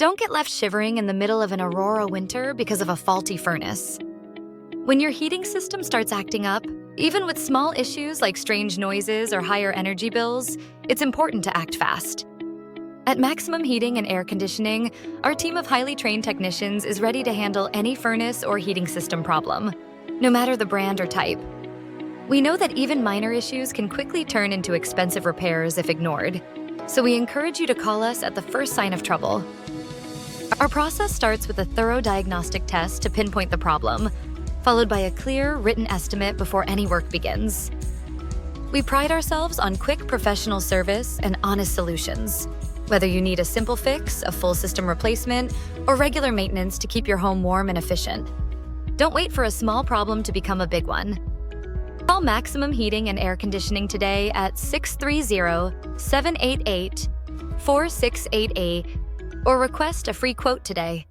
Don't get left shivering in the middle of an Aurora winter because of a faulty furnace. When your heating system starts acting up, even with small issues like strange noises or higher energy bills, it's important to act fast. At Maximum Heating and Air Conditioning, our team of highly trained technicians is ready to handle any furnace or heating system problem, no matter the brand or type. We know that even minor issues can quickly turn into expensive repairs if ignored, so we encourage you to call us at the first sign of trouble. Our process starts with a thorough diagnostic test to pinpoint the problem, followed by a clear, written estimate before any work begins. We pride ourselves on quick professional service and honest solutions, whether you need a simple fix, a full system replacement, or regular maintenance to keep your home warm and efficient. Don't wait for a small problem to become a big one. Call Maximum Heating and Air Conditioning today at 630-788-4688 or request a free quote today.